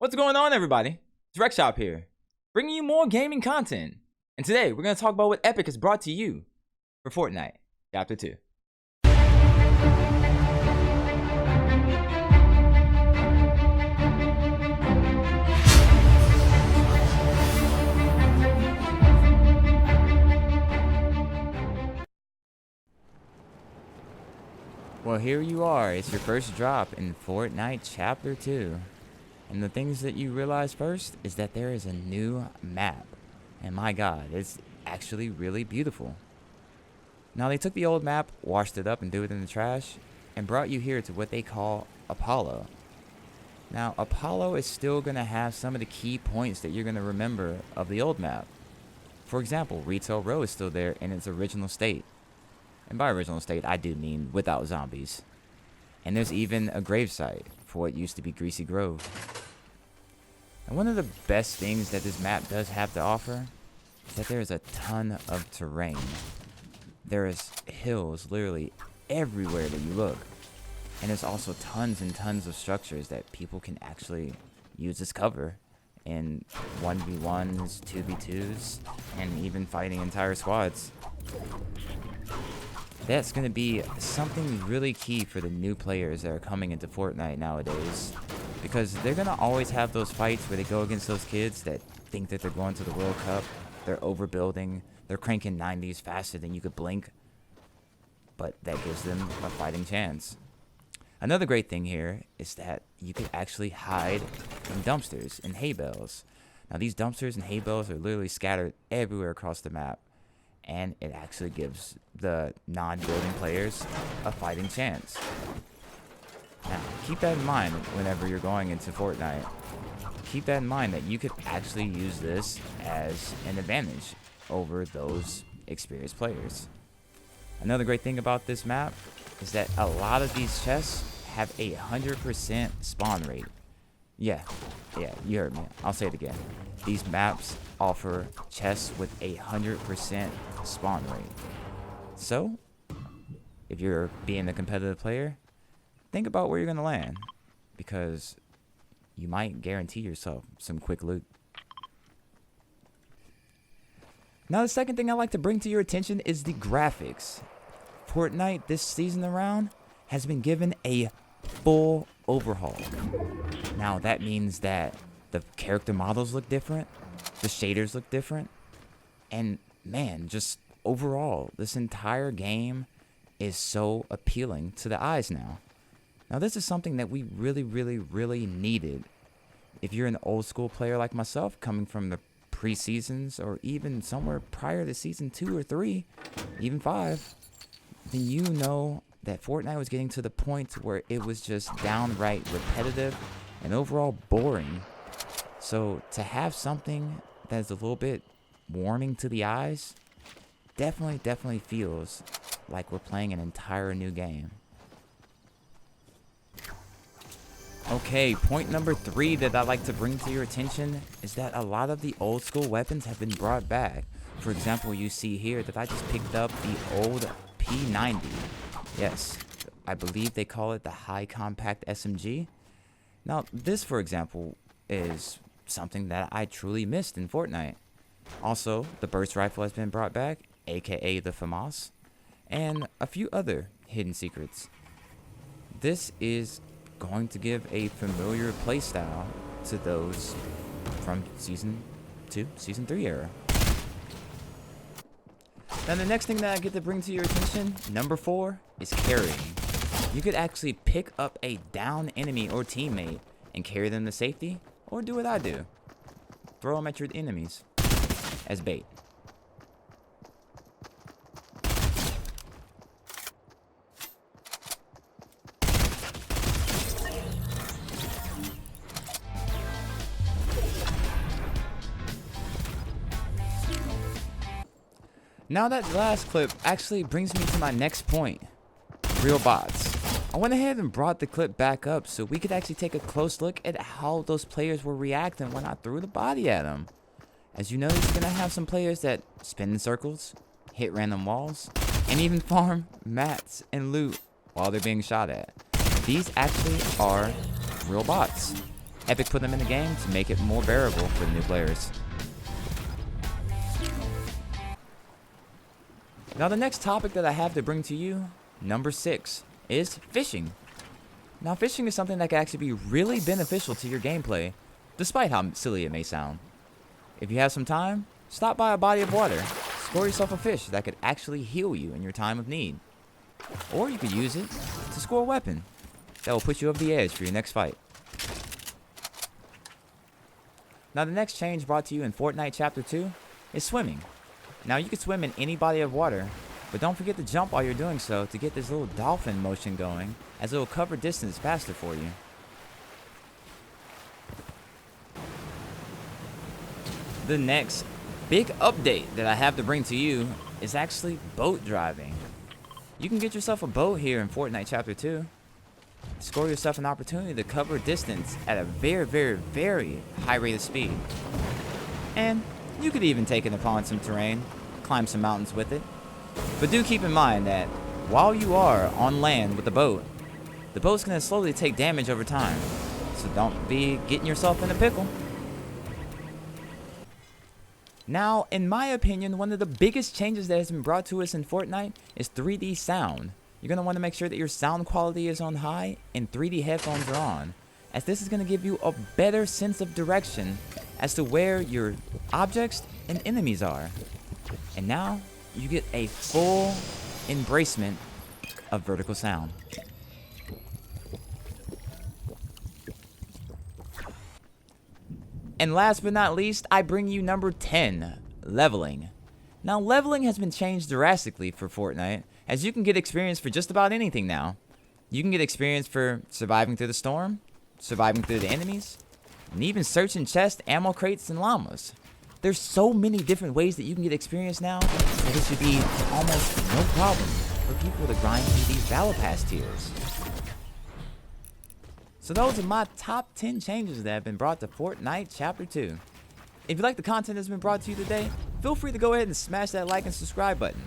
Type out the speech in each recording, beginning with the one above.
What's going on, everybody? It's Rexshop here, bringing you more gaming content. And today, we're going to talk about what Epic has brought to you for Fortnite Chapter 2. Well, here you are. It's your first drop in Fortnite Chapter 2. And the things that you realize first is that there is a new map. And my god, it's actually really beautiful. Now they took the old map, washed it up and threw it in the trash, and brought you here to what they call Apollo. Now Apollo is still going to have some of the key points that you're going to remember of the old map. For example, Retail Row is still there in its original state. And by original state, I do mean without zombies. And there's even a gravesite for what used to be Greasy Grove. And one of the best things that this map does have to offer is that there is a ton of terrain. There is hills literally everywhere that you look. And there's also tons and tons of structures that people can actually use as cover in 1v1s, 2v2s, and even fighting entire squads. That's going to be something really key for the new players that are coming into Fortnite nowadays. Because they're going to always have those fights where they go against those kids that think that they're going to the World Cup. They're overbuilding. They're cranking 90s faster than you could blink. But that gives them a fighting chance. Another great thing here is that you could actually hide in dumpsters and hay bales. Now these dumpsters and hay bales are literally scattered everywhere across the map. And it actually gives the non-building players a fighting chance. Now, keep that in mind whenever you're going into Fortnite. Keep that in mind that you could actually use this as an advantage over those experienced players. Another great thing about this map is that a lot of these chests have a 100% spawn rate. Yeah, you heard me. I'll say it again. These maps offer chests with a 100% spawn rate. So, if you're being a competitive player, think about where you're going to land, because you might guarantee yourself some quick loot. Now, the second thing I like to bring to your attention is the graphics. Fortnite this season around has been given a full overhaul. Now, that means that the character models look different, the shaders look different, and man, just overall, this entire game is so appealing to the eyes now. Now, this is something that we really needed. If you're an old school player like myself, coming from the pre-seasons or even somewhere prior to season 2 or 3, even 5, then you know that Fortnite was getting to the point where it was just downright repetitive and overall boring. So to have something that's a little bit warming to the eyes definitely feels like we're playing an entire new game. Okay, point number 3 that I'd like to bring to your attention is that a lot of the old school weapons have been brought back. For example, you see here that I just picked up the old P90. Yes, I believe they call it the high compact SMG. Now, this, for example, is something that I truly missed in Fortnite. Also, the burst rifle has been brought back, aka the FAMAS, and a few other hidden secrets. This is going to give a familiar playstyle to those from Season 2, Season 3 era. Now, the next thing that I get to bring to your attention, number 4, is carrying. You could actually pick up a down enemy or teammate and carry them to safety, or do what I do. Throw them at your enemies as bait. Now that last clip actually brings me to my next point, real bots. I went ahead and brought the clip back up so we could actually take a close look at how those players were reacting when I threw the body at them. As you notice, you're going to have some players that spin in circles, hit random walls, and even farm mats and loot while they're being shot at. These actually are real bots. Epic put them in the game to make it more bearable for the new players. Now the next topic that I have to bring to you, number 6, is fishing. Now fishing is something that can actually be really beneficial to your gameplay, despite how silly it may sound. If you have some time, stop by a body of water, score yourself a fish that could actually heal you in your time of need. Or you could use it to score a weapon that will put you over the edge for your next fight. Now the next change brought to you in Fortnite Chapter 2 is swimming. Now you can swim in any body of water, but don't forget to jump while you're doing so to get this little dolphin motion going, as it will cover distance faster for you. The next big update that I have to bring to you is actually boat driving. You can get yourself a boat here in Fortnite Chapter 2. Score yourself an opportunity to cover distance at a very, very, very high rate of speed. And you could even take it upon some terrain, climb some mountains with it. But do keep in mind that while you are on land with the boat's going to slowly take damage over time. So don't be getting yourself in a pickle. Now, in my opinion, one of the biggest changes that has been brought to us in Fortnite is 3D sound. You're going to want to make sure that your sound quality is on high and 3D headphones are on, as this is going to give you a better sense of direction as to where your objects and enemies are. And now, you get a full embracement of vertical sound. And last but not least, I bring you number 10, leveling. Now, leveling has been changed drastically for Fortnite, as you can get experience for just about anything now. You can get experience for surviving through the storm, surviving through the enemies, and even searching chests, ammo crates, and llamas. There's so many different ways that you can get experience now that it should be almost no problem for people to grind through these Battle Pass tiers. So those are my top 10 changes that have been brought to Fortnite Chapter 2. If you like the content that's been brought to you today, feel free to go ahead and smash that like and subscribe button.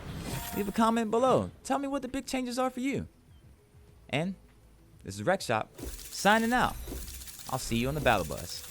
Leave a comment below. Tell me what the big changes are for you. And this is Rec Shop, signing out. I'll see you on the Battle Bus.